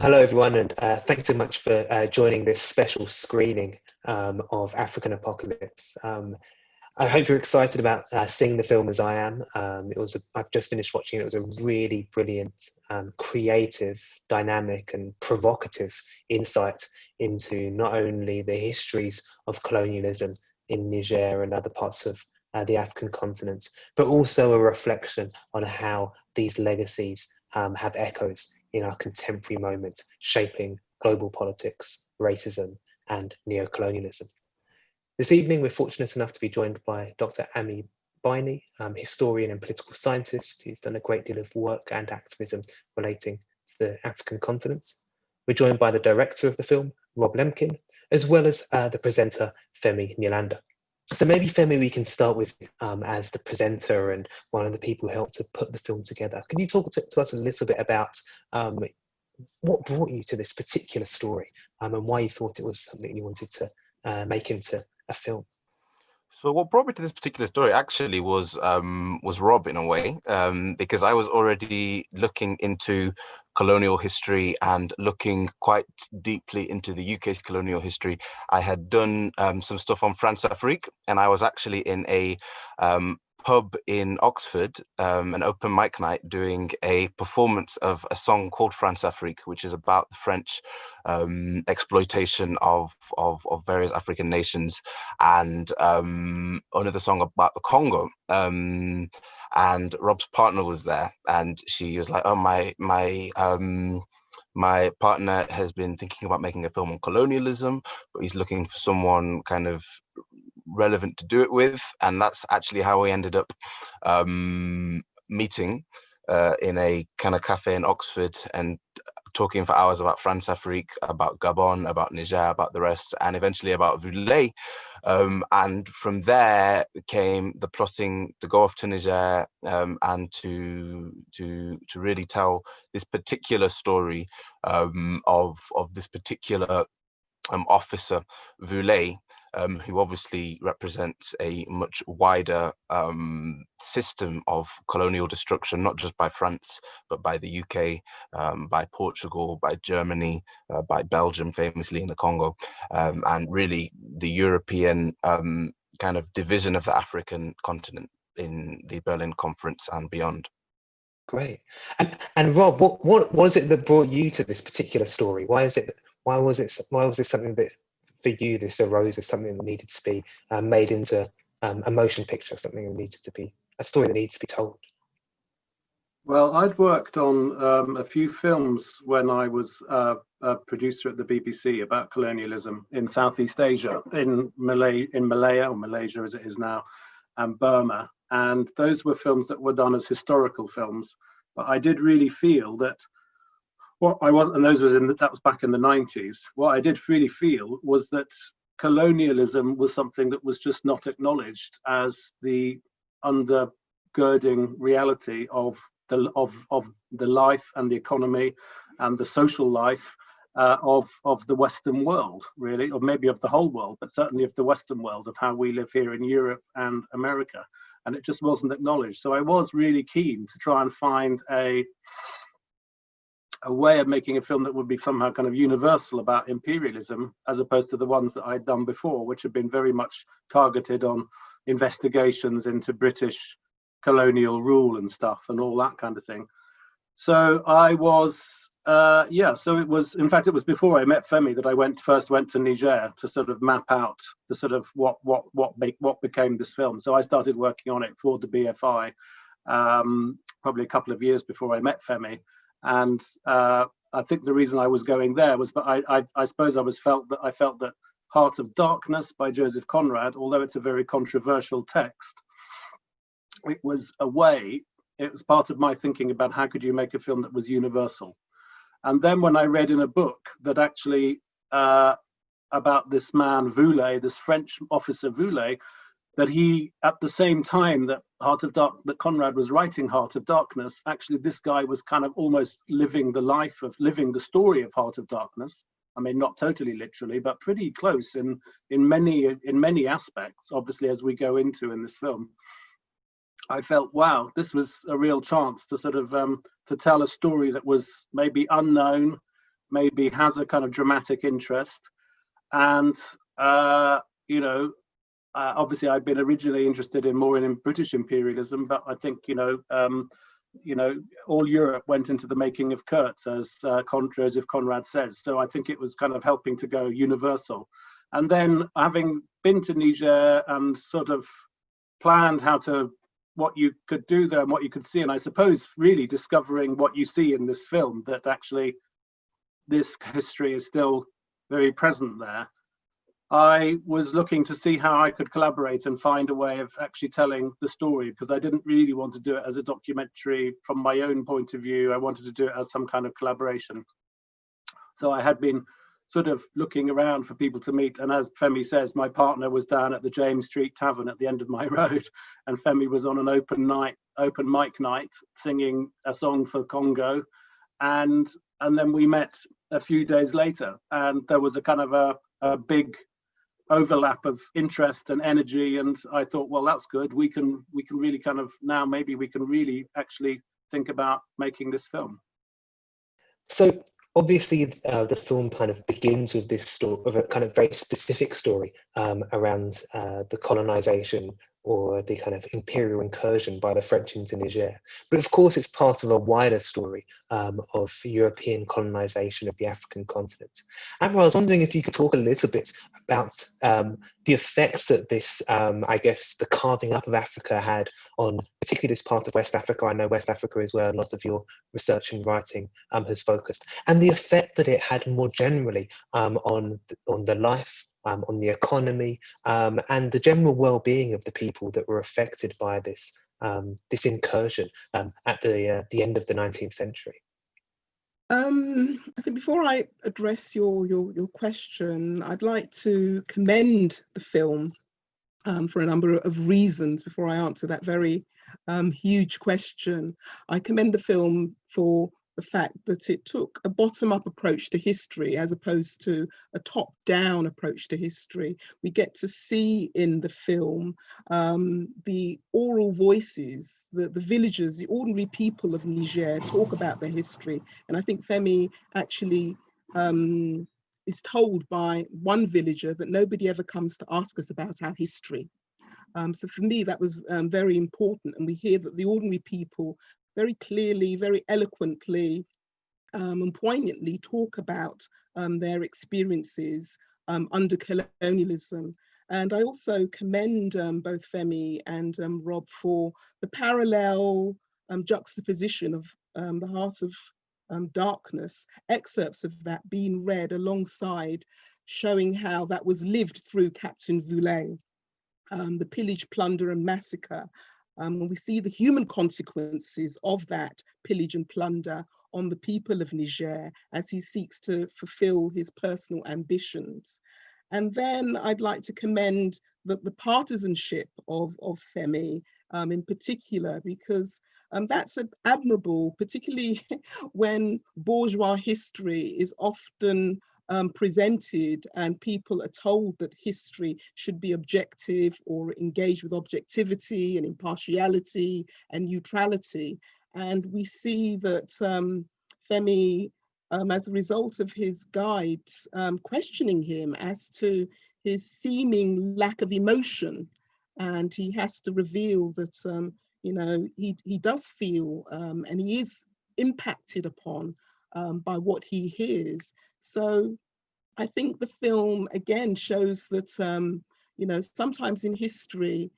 Hello, everyone, and thanks so much for joining this special screening of African Apocalypse. I hope you're excited about seeing the film as I am. I've just finished watching it. It was a really brilliant, creative, dynamic, and provocative insight into not only the histories of colonialism in Niger and other parts of the African continent, but also a reflection on how these legacies have echoes in our contemporary moment, shaping global politics, racism, and neocolonialism. This evening, we're fortunate enough to be joined by Dr. Biney, historian and political scientist who's done a great deal of work and activism relating to the African continent. We're joined by the director of the film, Rob Lemkin, as well as the presenter, Femi Nylander. So maybe, Femi, we can start with as the presenter and one of the people who helped to put the film together. Can you talk to us a little bit about what brought you to this particular story and why you thought it was something you wanted to make into a film? So what brought me to this particular story actually was Rob, in a way, because I was already looking into colonial history and looking quite deeply into the UK's colonial history. I had done some stuff on France-Afrique, and I was actually in a pub in Oxford, an open mic night, doing a performance of a song called France-Afrique, which is about the French exploitation of various African nations, and another song about the Congo. And Rob's partner was there, and she was like, "Oh, my partner has been thinking about making a film on colonialism, but he's looking for someone kind of relevant to do it with." And that's actually how we ended up meeting in a kind of cafe in Oxford and talking for hours about France-Afrique, about Gabon, about Niger, about the rest, and eventually about Voulet. And from there came the plotting to go off to Niger and to really tell this particular story of this particular officer, Voulet, who obviously represents a much wider system of colonial destruction, not just by France, but by the UK, by Portugal, by Germany, by Belgium, famously in the Congo, and really the European kind of division of the African continent in the Berlin Conference and beyond. Great. And Rob, what was it that brought you to this particular story? Why was this something that for you this arose as something that needed to be made into a motion picture, something that needed to be a story that needs to be told? Well, I'd worked on a few films when I was a producer at the BBC about colonialism in Southeast Asia, in Malaya, or Malaysia as it is now, and Burma. And those were films that were done as historical films. But I did really feel that that was back in the 90s. What I did really feel was that colonialism was something that was just not acknowledged as the undergirding reality of the life and the economy and the social life of the Western world, really, or maybe of the whole world, but certainly of the Western world, of how we live here in Europe and America. And it just wasn't acknowledged. So I was really keen to try and find a way of making a film that would be somehow kind of universal about imperialism, as opposed to the ones that I'd done before, which had been very much targeted on investigations into British colonial rule and stuff and all that kind of thing. So I was, so it was, in fact, it was before I met Femi that I first went to Niger to sort of map out the sort of what became this film. So I started working on it for the BFI probably a couple of years before I met Femi. And I think the reason I was going there was, but I suppose I felt that Heart of Darkness by Joseph Conrad, although it's a very controversial text, it was part of my thinking about how could you make a film that was universal. And then when I read in a book that actually about this man Voulet, this French officer Voulet, that he, at the same time that Conrad was writing Heart of Darkness, actually this guy was kind of almost living the story of Heart of Darkness. I mean, not totally literally, but pretty close in many aspects, obviously, as we go into in this film. I felt, wow, this was a real chance to sort of to tell a story that was maybe unknown, maybe has a kind of dramatic interest. And you know, obviously I'd been originally interested in more in British imperialism, but I think all Europe went into the making of Kurtz, as Joseph Conrad says. So I think it was kind of helping to go universal. And then, having been to Niger and sort of planned what you could do there and what you could see, and I suppose really discovering what you see in this film, that actually this history is still very present there, I was looking to see how I could collaborate and find a way of actually telling the story, because I didn't really want to do it as a documentary from my own point of view. I wanted to do it as some kind of collaboration. So I had been sort of looking around for people to meet, and as Femi says, my partner was down at the James Street Tavern at the end of my road, and Femi was on an open mic night singing a song for Congo, and then we met a few days later, and there was a kind of a big overlap of interest and energy, and I thought, well, that's good. We can really kind of, now maybe we can really actually think about making this film. So obviously the film kind of begins with this story, of a kind of very specific story around the colonization or the kind of imperial incursion by the French into Niger. But of course, it's part of a wider story of European colonization of the African continent. Admiral, I was wondering if you could talk a little bit about the effects that this, I guess, the carving up of Africa had on particularly this part of West Africa. I know West Africa is where a lot of your research and writing has focused, and the effect that it had more generally on the life, on the economy, and the general well-being of the people that were affected by this this incursion at the end of the 19th century. I think before I address your question, I'd like to commend the film for a number of reasons before I answer that very huge question. I commend the film for the fact that it took a bottom-up approach to history as opposed to a top-down approach to history. We get to see in the film the oral voices, the villagers, the ordinary people of Niger talk about their history. And I think Femi actually is told by one villager that nobody ever comes to ask us about our history. So for me, that was very important. And we hear that the ordinary people very clearly, very eloquently, and poignantly talk about their experiences under colonialism. And I also commend both Femi and Rob for the parallel juxtaposition of The Heart of Darkness, excerpts of that being read alongside, showing how that was lived through Captain Voulet, the pillage, plunder and massacre. When we see the human consequences of that pillage and plunder on the people of Niger as he seeks to fulfill his personal ambitions. And then I'd like to commend the partisanship of Femi in particular, because that's admirable, particularly when bourgeois history is often presented and people are told that history should be objective or engage with objectivity and impartiality and neutrality. And we see that Femi, as a result of his guides questioning him as to his seeming lack of emotion, and he has to reveal that he does feel and he is impacted upon by what he hears. So I think the film again shows that sometimes in history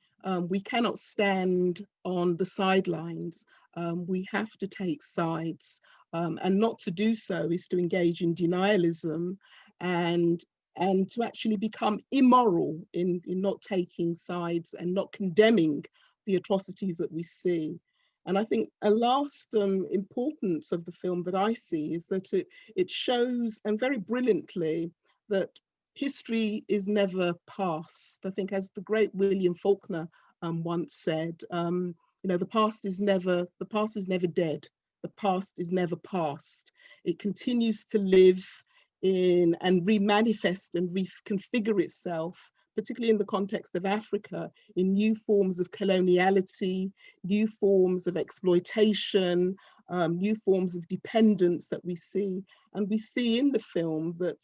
we cannot stand on the sidelines. We have to take sides, and not to do so is to engage in denialism and to actually become immoral in not taking sides and not condemning the atrocities that we see. And I think a last importance of the film that I see is that it shows, and very brilliantly, that history is never past. I think, as the great William Faulkner once said, the past is never dead. The past is never past. It continues to live in and remanifest and reconfigure itself, particularly in the context of Africa, in new forms of coloniality, new forms of exploitation, new forms of dependence that we see. And we see in the film that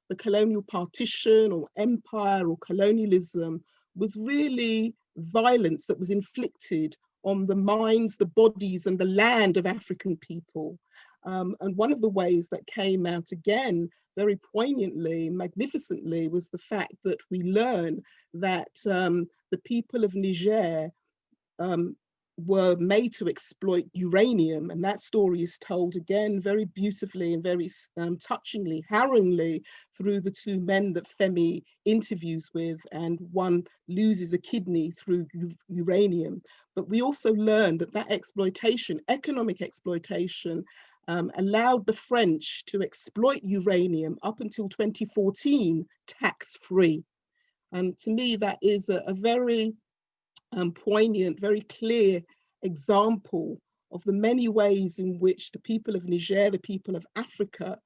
the colonial partition or empire or colonialism was really violence that was inflicted on the minds, the bodies, and the land of African people. And one of the ways that came out again very poignantly, magnificently, was the fact that we learn that the people of Niger were made to exploit uranium, and that story is told again very beautifully and very touchingly, harrowingly, through the two men that Femi interviews with, and one loses a kidney through uranium. But we also learned that that exploitation, economic exploitation, allowed the French to exploit uranium up until 2014 tax-free. And to me, that is a very poignant, very clear example of the many ways in which the people of Niger, the people of Africa,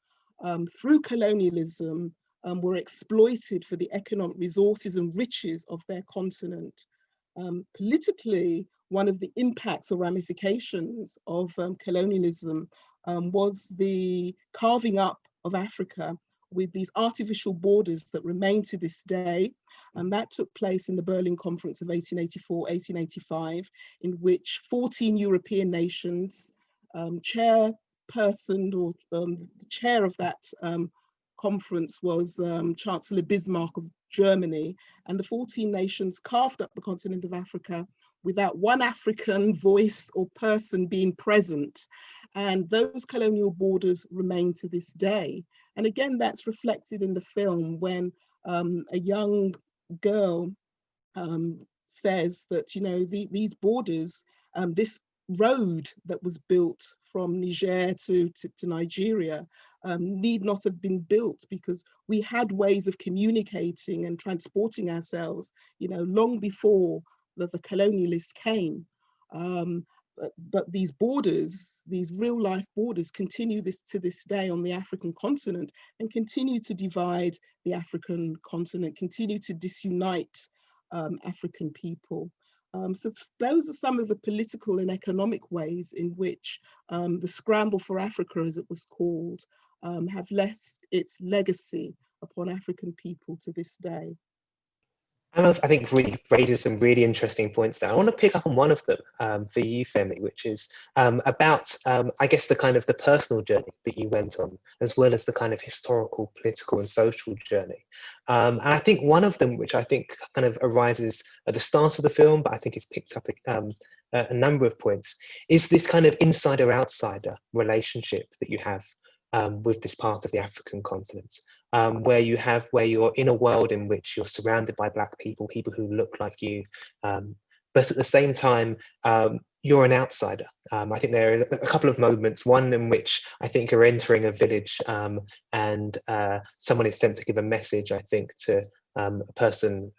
through colonialism, were exploited for the economic resources and riches of their continent. Politically, one of the impacts or ramifications of colonialism was the carving up of Africa with these artificial borders that remain to this day. And that took place in the Berlin Conference of 1884-1885, in which 14 European nations, chairperson or the chair of that conference was Chancellor Bismarck of Germany, and the 14 nations carved up the continent of Africa without one African voice or person being present. And those colonial borders remain to this day. And again, that's reflected in the film when a young girl says that, you know, these borders, this road that was built from Niger to Nigeria need not have been built, because we had ways of communicating and transporting ourselves, you know, long before the colonialists came. But these borders, these real life borders, continue to this day on the African continent, and continue to divide the African continent, continue to disunite African people. So those are some of the political and economic ways in which the scramble for Africa, as it was called, have left its legacy upon African people to this day. I think really raises some really interesting points there. I want to pick up on one of them for you, Femi, which is about, I guess, the kind of the personal journey that you went on, as well as the kind of historical, political and social journey. And I think one of them, which I think kind of arises at the start of the film, but I think it's picked up a number of points, is this kind of insider-outsider relationship that you have with this part of the African continent, where you're in a world in which you're surrounded by Black people, people who look like you, but at the same time, you're an outsider. I think there are a couple of moments, one in which I think you're entering a village and someone is sent to give a message, I think, to a person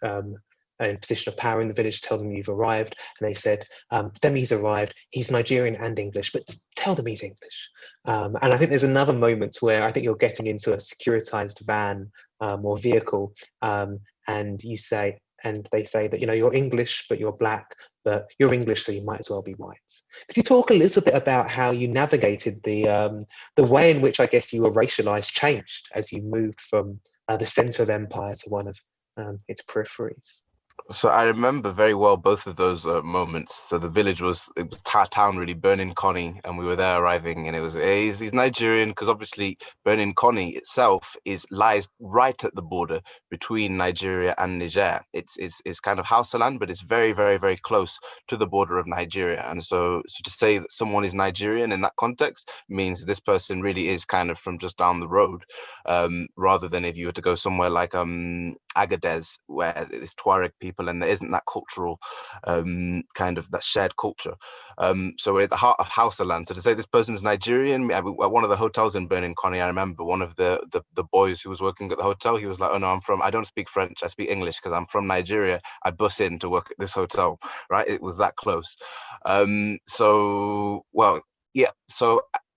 in a position of power in the village, tell them you've arrived, and they said, Femi's arrived, he's Nigerian and English, but tell them he's English. And I think there's another moment where I think you're getting into a securitized van or vehicle, and you say, and they say that, you know, you're English, but you're Black, but you're English, so you might as well be white. Could you talk a little bit about how you navigated the way in which, I guess, you were racialized changed as you moved from the center of empire to one of its peripheries? So I remember very well both of those moments. So the village was town really, Burning Connie, and we were there arriving, and it was he's Nigerian, because obviously Burning Connie itself lies right at the border between Nigeria and Niger. It's kind of Hausaland, but it's very, very, very close to the border of Nigeria. And so to say that someone is Nigerian in that context means this person really is kind of from just down the road, rather than if you were to go somewhere like Agadez, where it's Tuareg people and there isn't that cultural kind of that shared culture. So we're at the heart of Hausaland. So to say this person's Nigerian, at one of the hotels in Burning Connie, I remember one of the boys who was working at the hotel, he was like, oh no, I don't speak French, I speak English because I'm from Nigeria. I bus in to work at this hotel, right? It was that close. So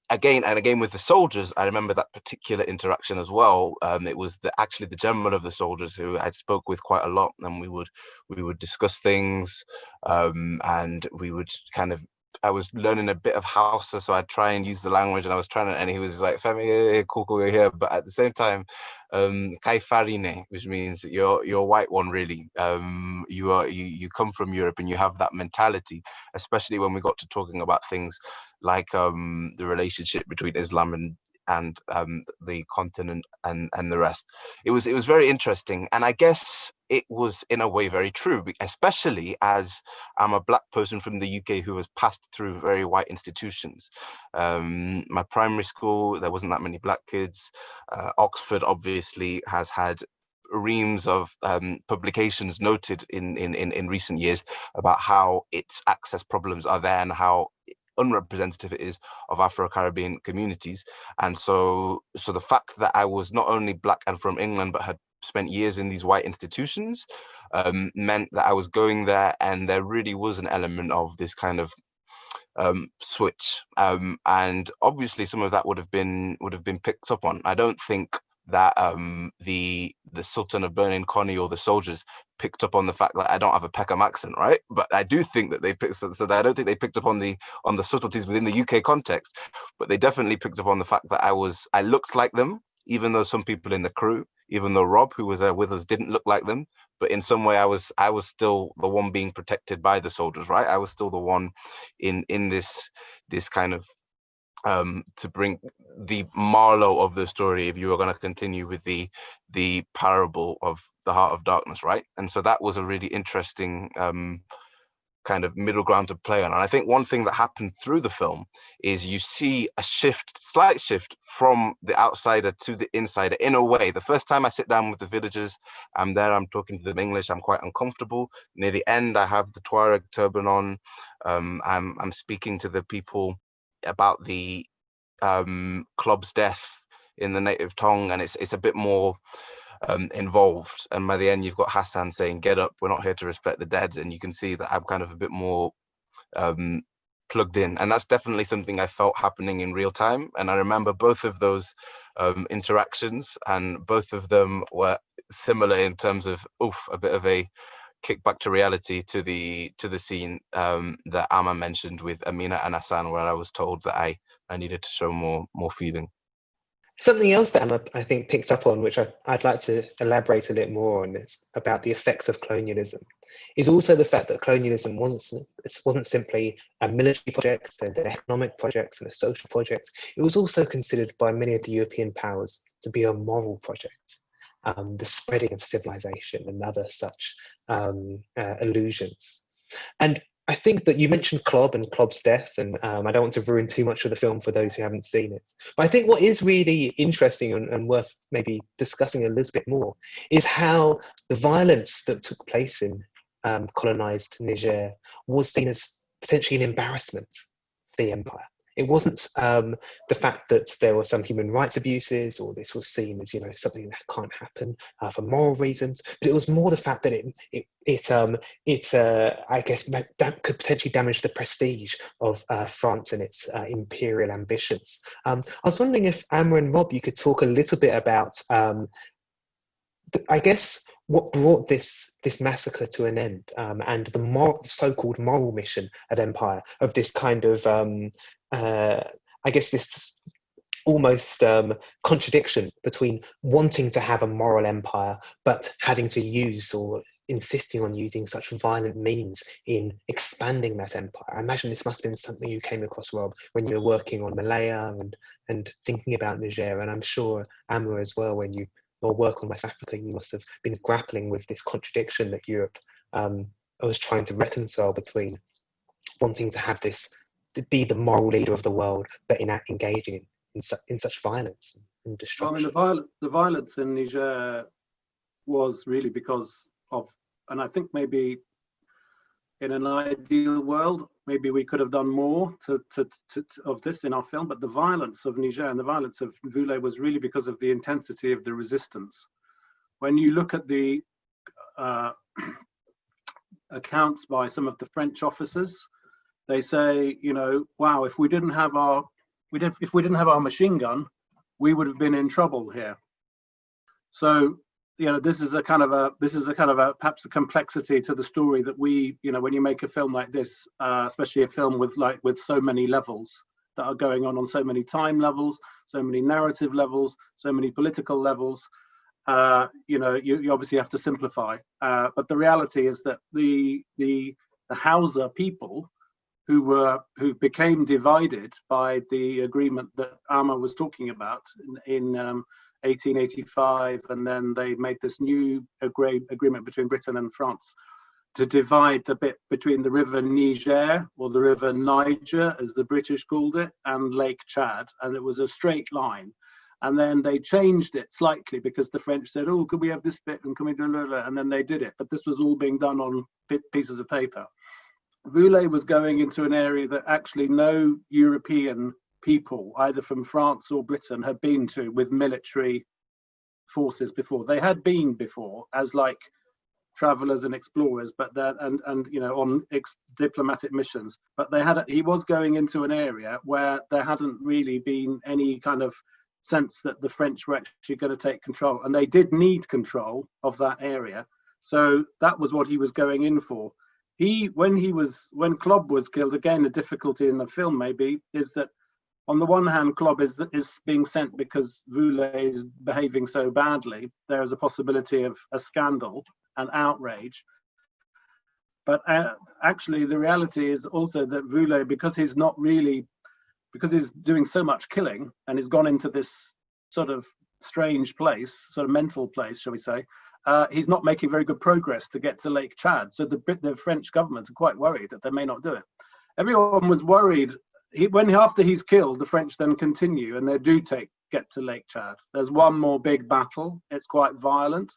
again with the soldiers, I remember that particular interaction as well. It was actually the general of the soldiers who I spoke with quite a lot, and we would discuss things, and we would kind of learning a bit of Hausa, so I'd try and use the language, and I was trying to, and he was like, Femi, cool, you're here. But at the same time, Kai Farine, which means you're white one, really. You come from Europe and you have that mentality, especially when we got to talking about things like the relationship between Islam and the continent and the rest. It was very interesting, and I guess it was in a way very true, especially as I'm a black person from the UK who has passed through very white institutions. My primary school, there wasn't that many black kids. Oxford obviously has had reams of publications noted in recent years about how its access problems are there and how unrepresentative it is of Afro-Caribbean communities. And so the fact that I was not only black and from England, but had spent years in these white institutions, meant that I was going there, and there really was an element of this kind of switch. And obviously some of that would have been picked up on. I don't think that the Sultan of Burning Connie or the soldiers picked up on the fact that I don't have a Peckham accent, right? But I do think that they picked, so that I don't think they picked up on the subtleties within the UK context, but they definitely picked up on the fact that I looked like them, even though some people in the crew, even though Rob, who was there with us, didn't look like them. But in some way, I was still the one being protected by the soldiers, right? I was still the one in this kind of to bring the Marlowe of the story, if you were going to continue with the parable of the Heart of Darkness, right? And so that was a really interesting kind of middle ground to play on. And I think one thing that happened through the film is you see a slight shift from the outsider to the insider in a way. The first time I sit down with the villagers, I'm there, I'm talking to them English, I'm quite uncomfortable. Near the end, I have the Tuareg turban on. I'm speaking to the people about the club's death in the native tongue, and it's a bit more involved. And by the end, you've got Hassan saying, "Get up, we're not here to respect the dead," and you can see that I'm kind of a bit more plugged in, and that's definitely something I felt happening in real time. And I remember both of those interactions, and both of them were similar in terms of a bit of a kick back to reality to the scene that Amma mentioned with Amina and Hassan, where I was told that I needed to show more feeling. Something else that Emma, I think, picked up on, which I'd like to elaborate a little more on, is about the effects of colonialism, is also the fact that colonialism wasn't simply a military project and an economic project and a social project. It was also considered by many of the European powers to be a moral project, the spreading of civilization and other such illusions. And I think that you mentioned Club and Club's death, and I don't want to ruin too much of the film for those who haven't seen it. But I think what is really interesting and worth maybe discussing a little bit more is how the violence that took place in colonized Niger was seen as potentially an embarrassment for the empire. It wasn't the fact that there were some human rights abuses, or this was seen as, something that can't happen for moral reasons, but it was more the fact that I guess that could potentially damage the prestige of France and its imperial ambitions. I was wondering if Amma and Rob, you could talk a little bit about, I guess, what brought this massacre to an end, and the so-called moral mission of empire, of this kind of I guess this almost contradiction between wanting to have a moral empire but having to use or insisting on using such violent means in expanding that empire. I imagine this must have been something you came across, Rob, when you were working on Malaya and thinking about Niger, and I'm sure Amma as well, when you work on West Africa, you must have been grappling with this contradiction that Europe was trying to reconcile between wanting to have this, to be the moral leader of the world, but in engaging in such violence and destruction. I mean, the violence in Niger was really because of, and I think maybe in an ideal world, maybe we could have done more of this in our film, but the violence of Niger and the violence of Voulais was really because of the intensity of the resistance. When you look at the accounts by some of the French officers, they say, wow, if we didn't have our machine gun, we would have been in trouble here. So this is a kind of a perhaps a complexity to the story that we, when you make a film like this, especially a film with so many levels that are going on so many time levels, so many narrative levels, so many political levels, you obviously have to simplify. But the reality is that the Hausa people who became divided by the agreement that Amma was talking about in 1885, and then they made this new agreement between Britain and France to divide the bit between the river Niger, or the river Niger as the British called it, and Lake Chad, and it was a straight line. And then they changed it slightly because the French said, oh, could we have this bit, and can we do that? And then they did it, but this was all being done on pieces of paper. Voulez was going into an area that actually no European people, either from France or Britain, had been to with military forces before. They had been before as like travelers and explorers, but on diplomatic missions. But he was going into an area where there hadn't really been any kind of sense that the French were actually going to take control, and they did need control of that area. So that was what he was going in for. When Klobb was killed, again, the difficulty in the film maybe is that on the one hand, Klobb is being sent because Voulez is behaving so badly. There is a possibility of a scandal and outrage. But actually, the reality is also that Voulez, because he's doing so much killing and he's gone into this sort of strange place, sort of mental place, shall we say, he's not making very good progress to get to Lake Chad. So the French government are quite worried that they may not do it. Everyone was worried. After he's killed, the French then continue, and they do get to Lake Chad. There's one more big battle. It's quite violent,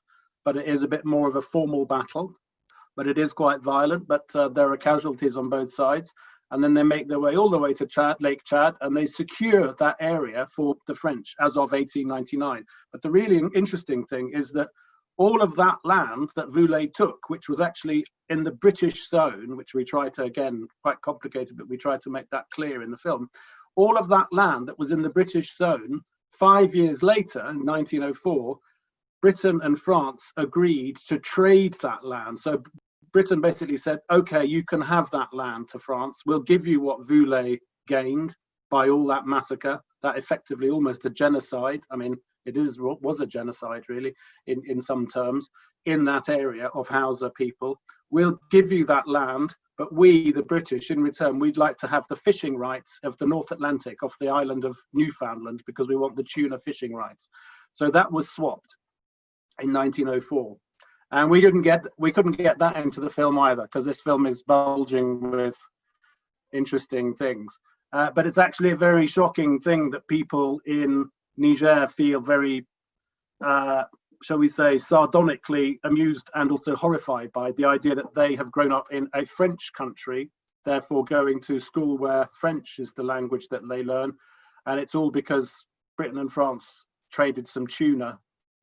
but it is a bit more of a formal battle. But it is quite violent. But there are casualties on both sides, and then they make their way all the way to Lake Chad, and they secure that area for the French as of 1899. But the really interesting thing is that all of that land that Voulez took, which was actually in the British zone, which we try to, again, quite complicated, but we try to make that clear in the film, all of that land that was in the British zone, 5 years later, in 1904, Britain and France agreed to trade that land. So Britain basically said, okay, you can have that land to France. We'll give you what Voulez gained by all that massacre, that effectively almost a genocide. I mean, was a genocide, really, in some terms, in that area of Hausa people. We'll give you that land, but we, the British, in return, we'd like to have the fishing rights of the North Atlantic, off the island of Newfoundland, because we want the tuna fishing rights. So that was swapped in 1904. And we couldn't get that into the film either, because this film is bulging with interesting things. But it's actually a very shocking thing that people in Niger feel very, shall we say, sardonically amused and also horrified by the idea that they have grown up in a French country, therefore going to school where French is the language that they learn. And it's all because Britain and France traded some tuna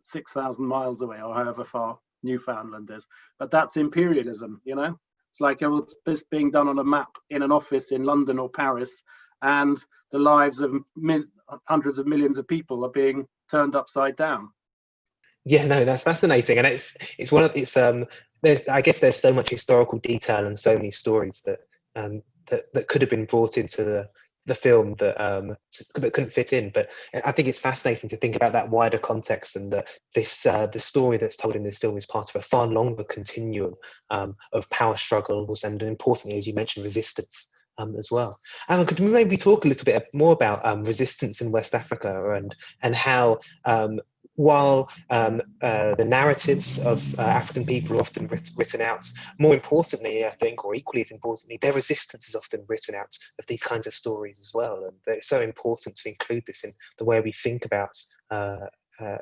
6,000 miles away, or however far Newfoundland is. But that's imperialism, It's like it's being done on a map in an office in London or Paris, and the lives of hundreds of millions of people are being turned upside down. Yeah, no, that's fascinating, and I guess there's so much historical detail and so many stories that could have been brought into the film that couldn't fit in. But I think it's fascinating to think about that wider context, and that the story that's told in this film is part of a far longer continuum of power struggles and, importantly, as you mentioned, resistance as well. Could we maybe talk a little bit more about resistance in West Africa and how while the narratives of African people are often written out, more importantly, I think, or equally as importantly, their resistance is often written out of these kinds of stories as well. And it's so important to include this in the way we think about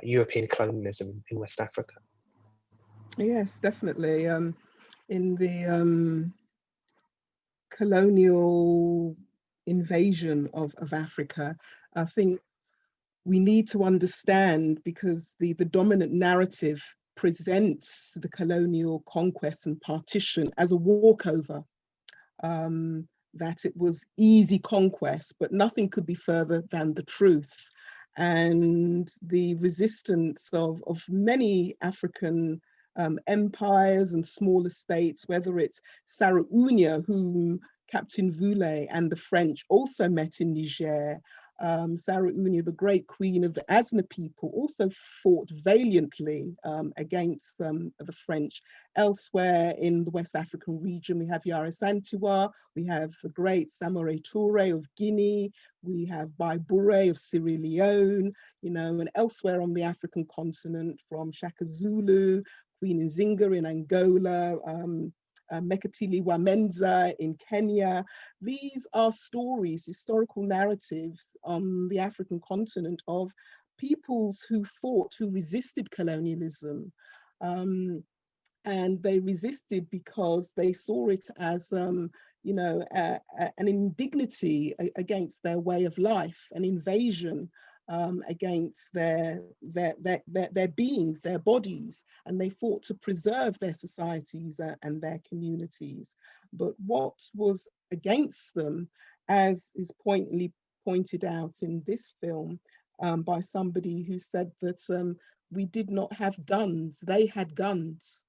European colonialism in West Africa. Yes, definitely. In the colonial invasion of Africa, I think we need to understand, because the dominant narrative presents the colonial conquest and partition as a walkover, that it was easy conquest, but nothing could be further than the truth. and the resistance of many African empires and smaller states, whether it's Saraunia, whom Captain Voulet and the French also met in Niger. Saraunia, the great queen of the Asna people, also fought valiantly against the French. Elsewhere in the West African region, we have Yara Santiwa, we have the great Samore Toure of Guinea, we have Bai Bouré of Sierra Leone, and elsewhere on the African continent, from Shaka Zulu, Queen Nzinga in Angola, Mekatili Wamenza in Kenya. These are stories, historical narratives on the African continent of peoples who fought, who resisted colonialism. And they resisted because they saw it as, an indignity against their way of life, an invasion against their beings, their bodies, and they fought to preserve their societies and their communities. But what was against them, as is pointed out in this film by somebody who said that we did not have guns, they had guns.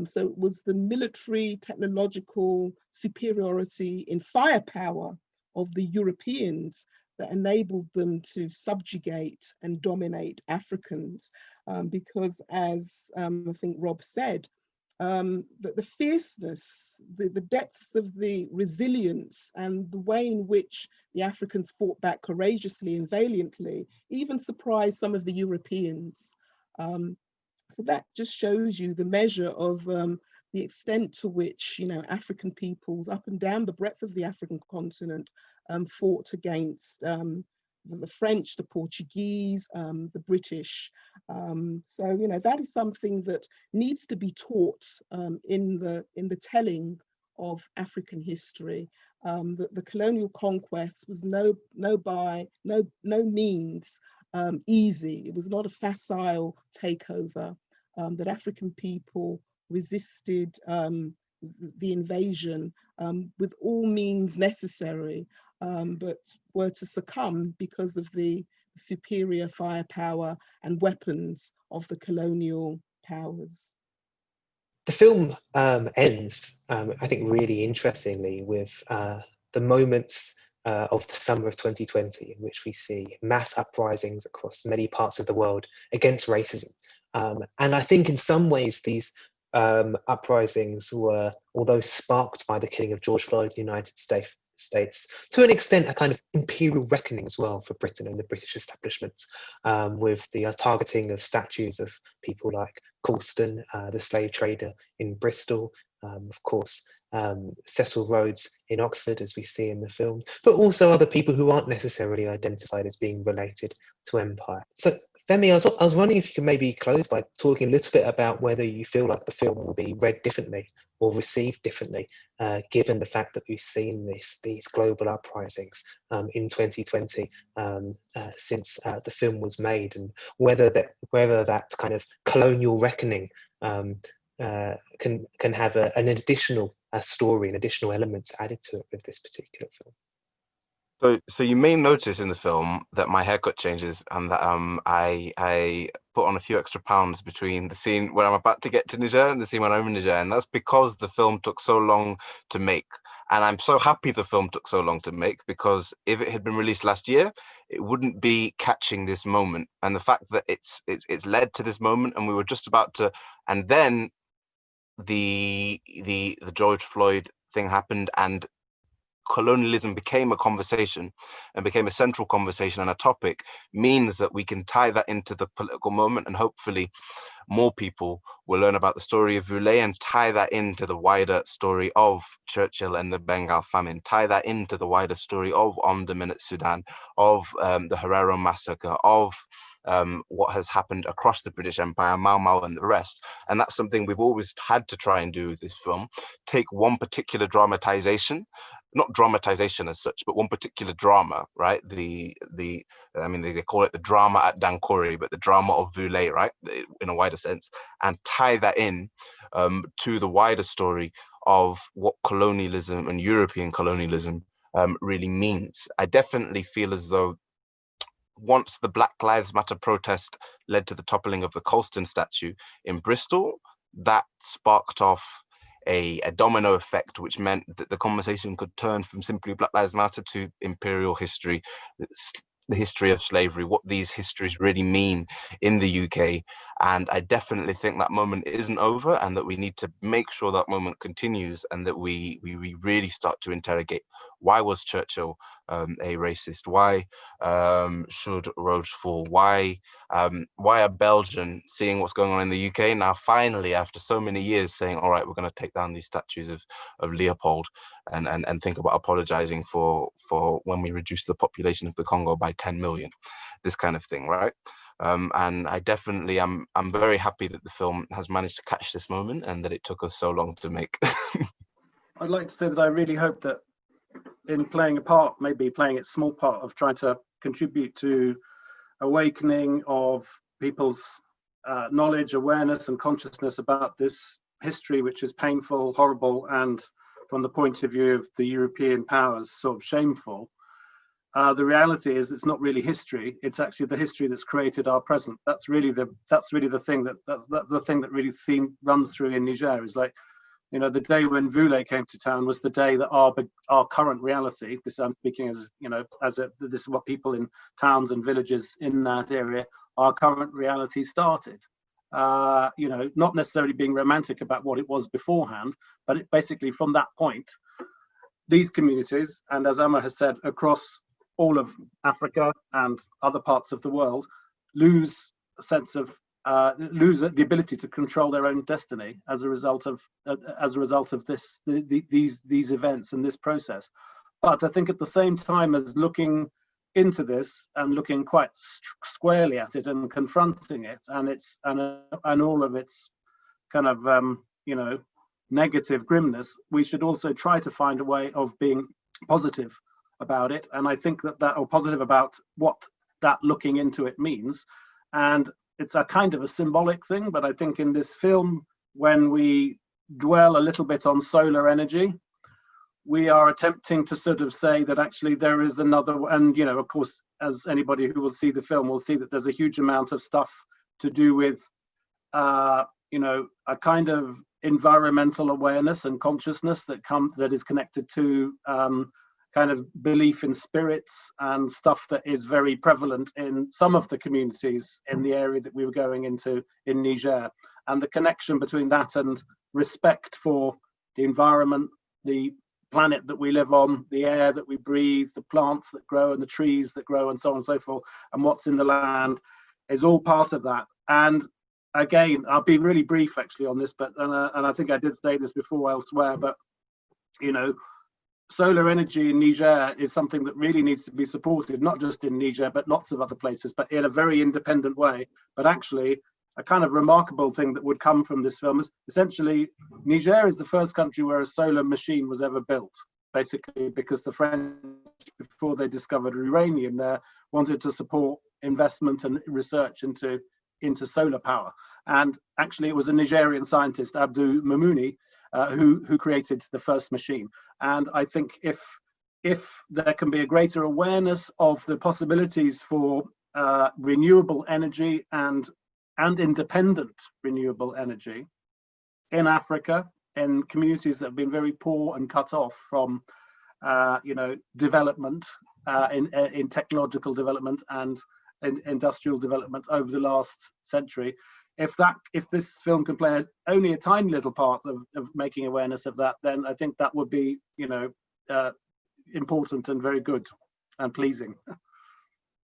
So it was the military technological superiority in firepower of the Europeans that enabled them to subjugate and dominate Africans. Because as I think Rob said, that the fierceness, the depths of the resilience and the way in which the Africans fought back courageously and valiantly even surprised some of the Europeans. So that just shows you the measure of the extent to which, African peoples up and down the breadth of the African continent fought against the French, the Portuguese, the British. So, that is something that needs to be taught in the telling of African history. That the colonial conquest was no means easy. It was not a facile takeover. That African people resisted the invasion with all means necessary, but were to succumb because of the superior firepower and weapons of the colonial powers. The film ends, I think, really interestingly with the moments of the summer of 2020, in which we see mass uprisings across many parts of the world against racism. And I think in some ways these uprisings were, although sparked by the killing of George Floyd in the United States, to an extent a kind of imperial reckoning as well for Britain and the British establishment, with the targeting of statues of people like Colston, the slave trader in Bristol, of course, Cecil Rhodes in Oxford, as we see in the film, but also other people who aren't necessarily identified as being related to empire. So Femi, I was wondering if you could maybe close by talking a little bit about whether you feel like the film will be read differently or received differently, given the fact that we've seen these global uprisings in 2020 since the film was made, and whether that kind of colonial reckoning can have an additional story and additional elements added to it with this particular film. So you may notice in the film that my haircut changes, and that I put on a few extra pounds between the scene where I'm about to get to Niger and the scene when I'm in Niger, and that's because the film took so long to make. And I'm so happy the film took so long to make, because if it had been released last year, it wouldn't be catching this moment. And the fact that it's led to this moment, and we were just about to, and then the George Floyd thing happened, and colonialism became a conversation and became a central conversation and a topic, means that we can tie that into the political moment, and hopefully more people will learn about the story of Voulet and tie that into the wider story of Churchill and the Bengal famine, tie that into the wider story of Omdurman at Sudan, of the Herero massacre, of what has happened across the British Empire, Mau Mau and the rest. And that's something we've always had to try and do with this film. Take one particular dramatization, not dramatization as such, but one particular drama, right? They call it the drama at Dankori, but the drama of Voulet, right? In a wider sense, and tie that in to the wider story of what colonialism and European colonialism really means. I definitely feel as though once the Black Lives Matter protest led to the toppling of the Colston statue in Bristol, that sparked off a domino effect, which meant that the conversation could turn from simply Black Lives Matter to imperial history, the history of slavery, what these histories really mean in the UK. And I definitely think that moment isn't over, and that we need to make sure that moment continues, and that we really start to interrogate, why was Churchill a racist? Why should Rhodes fall? Why are Belgian seeing what's going on in the UK now, finally, after so many years, saying, all right, we're going to take down these statues of Leopold and think about apologizing for when we reduce the population of the Congo by 10 million, this kind of thing, right? And I definitely I'm very happy that the film has managed to catch this moment, and that it took us so long to make. I'd like to say that I really hope that in playing a part, maybe playing a small part of trying to contribute to awakening of people's knowledge, awareness and consciousness about this history, which is painful, horrible, and from the point of view of the European powers, sort of shameful. The reality is it's not really history. It's actually the history that's created our present. That's really the thing that's the thing that really runs through in Niger. Is like, you know, the day when Voulez came to town was the day that our current reality. This I'm speaking as, you know, this is what people in towns and villages in that area, our current reality started. You know, not necessarily being romantic about what it was beforehand, but it basically from that point, these communities, and as Emma has said, across all of Africa and other parts of the world, lose a sense of lose the ability to control their own destiny as a result of these events and this process. But I think at the same time as looking into this and looking quite squarely at it and confronting it and all of its kind of you know, negative grimness, we should also try to find a way of being positive about it. And I think or positive about what that looking into it means. And it's a kind of a symbolic thing, but I think in this film, when we dwell a little bit on solar energy, we are attempting to sort of say that actually there is another, and, you know, of course, as anybody who will see the film will see that there's a huge amount of stuff to do with, you know, a kind of environmental awareness and consciousness that is connected to kind of belief in spirits and stuff that is very prevalent in some of the communities in the area that we were going into in Niger, and the connection between that and respect for the environment, the planet that we live on, the air that we breathe, the plants that grow and the trees that grow and so on and so forth, and what's in the land is all part of that. And again, I'll be really brief actually on this, but and I think I did say this before elsewhere, but you know, solar energy in Niger is something that really needs to be supported, not just in Niger, but lots of other places, but in a very independent way. But actually, a kind of remarkable thing that would come from this film is essentially Niger is the first country where a solar machine was ever built, basically because the French, before they discovered uranium there, wanted to support investment and research into solar power. And actually, it was a Nigerian scientist, Abdou Mamouni, who created the first machine. And I think if there can be a greater awareness of the possibilities for renewable energy and independent renewable energy in Africa, in communities that have been very poor and cut off from you know, development in technological development and in industrial development over the last century, if this film can play only a tiny little part of making awareness of that, then I think that would be, you know, important and very good and pleasing.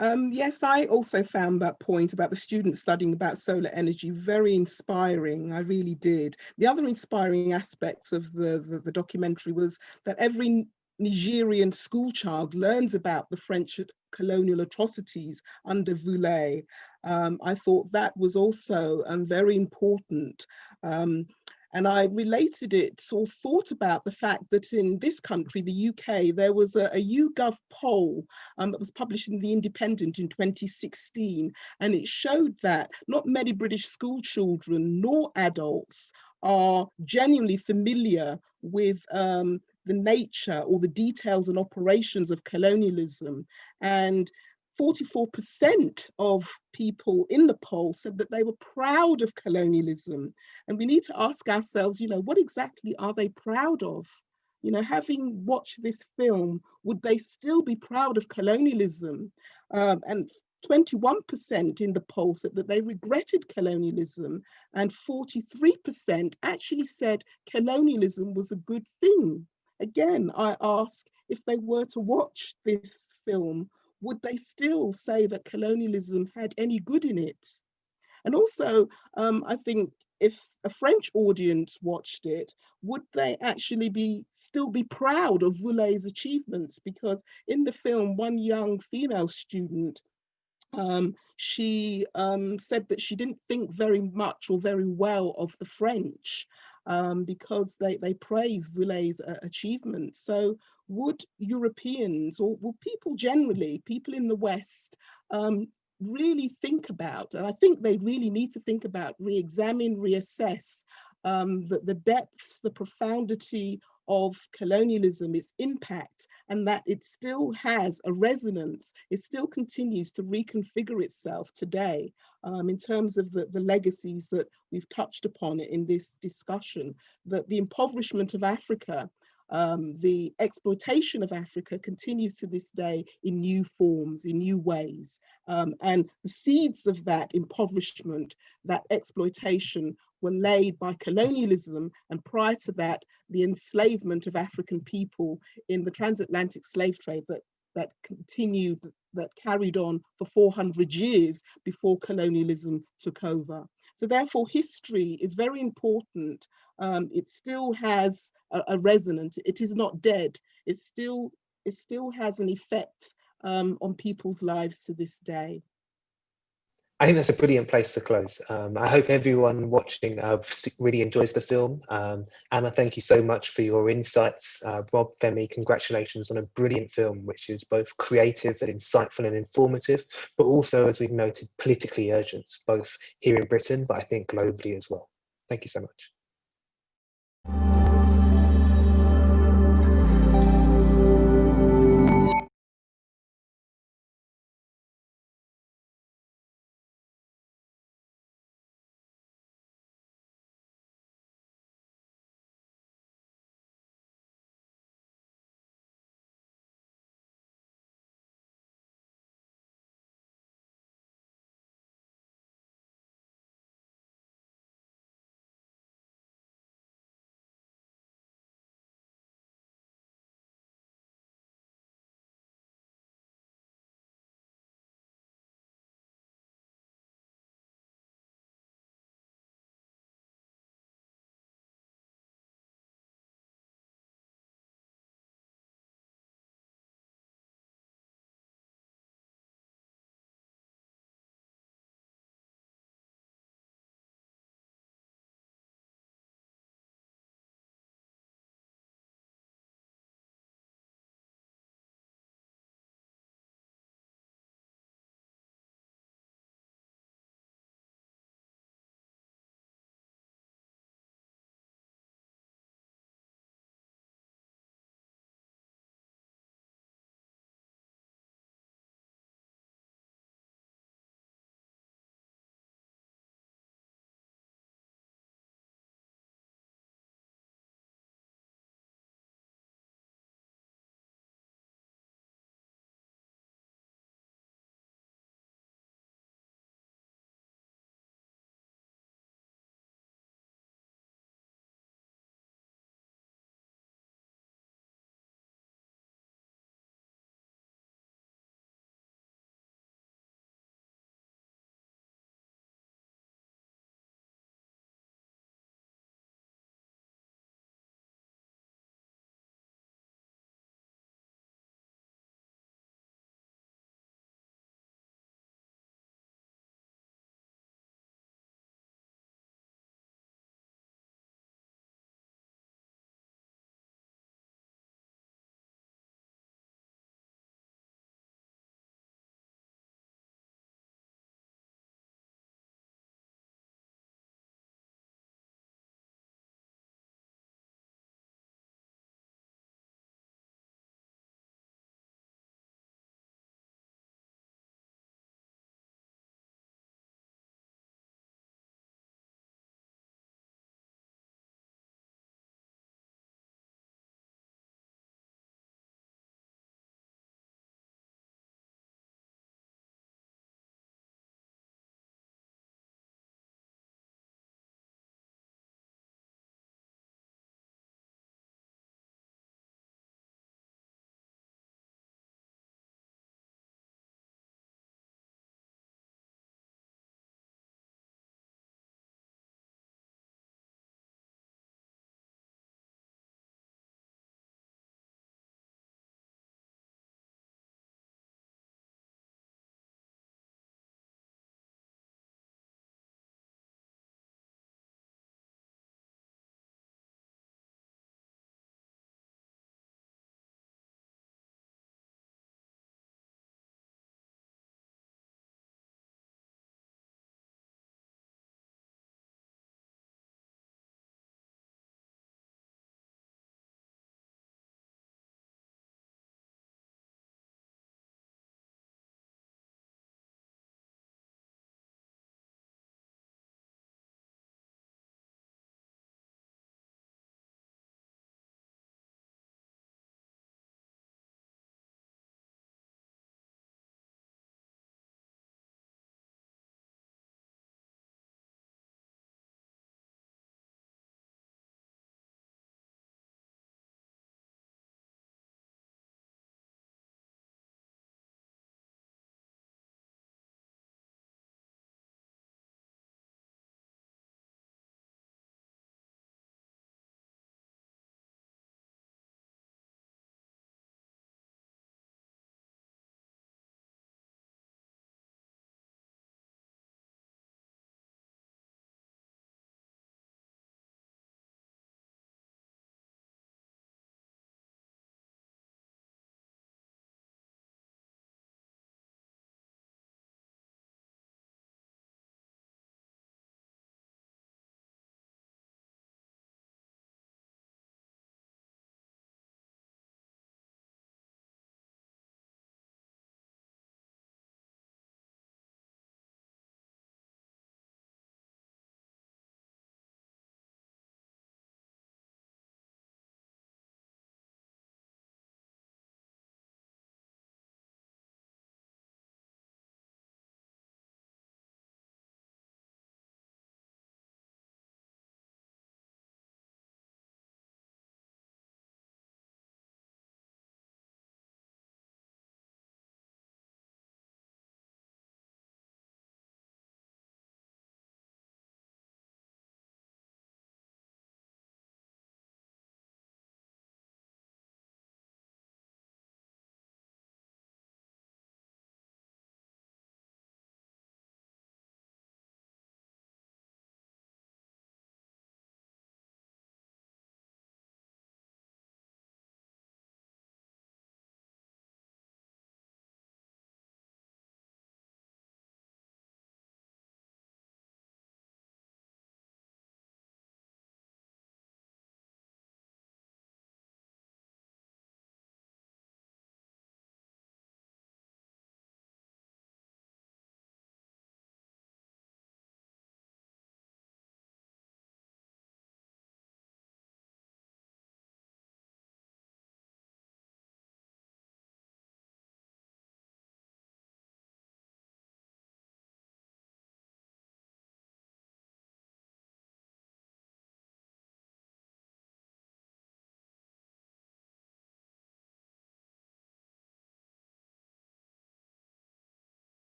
Yes, I also found that point about the students studying about solar energy very inspiring. I really did. The other inspiring aspect of the documentary was that every Nigerian school child learns about the French colonial atrocities under Voulez. I thought that was also very important. And I related it or thought about the fact that in this country, the UK, there was a YouGov poll that was published in The Independent in 2016. And it showed that not many British school children nor adults are genuinely familiar with the nature or the details and operations of colonialism. And 44% of people in the poll said that they were proud of colonialism. And we need to ask ourselves, what exactly are they proud of? Having watched this film, would they still be proud of colonialism? And 21% in the poll said that they regretted colonialism, and 43% actually said colonialism was a good thing. Again, I ask, if they were to watch this film, would they still say that colonialism had any good in it? And also, I think if a French audience watched it, would they actually still be proud of Voulet's achievements? Because in the film, one young female student, she said that she didn't think very much or very well of the French, because they praise Voulet's achievements. So would Europeans, or would people generally, people in the West, really think about, and I think they really need to think about, re-examine, reassess the depths, the profundity of colonialism, its impact, and that it still has a resonance, it still continues to reconfigure itself today, in terms of the legacies that we've touched upon in this discussion, that the impoverishment of Africa, the exploitation of Africa continues to this day in new forms, in new ways. And the seeds of that impoverishment, that exploitation, were laid by colonialism, and prior to that, the enslavement of African people in the transatlantic slave trade that continued, that carried on for 400 years before colonialism took over. So therefore, history is very important. It still has a resonance. It is not dead. It still has an effect on people's lives to this day. I think that's a brilliant place to close. I hope everyone watching really enjoys the film. Anna, thank you so much for your insights. Rob, Femi, congratulations on a brilliant film, which is both creative and insightful and informative, but also, as we've noted, politically urgent, both here in Britain, but I think globally as well. Thank you so much.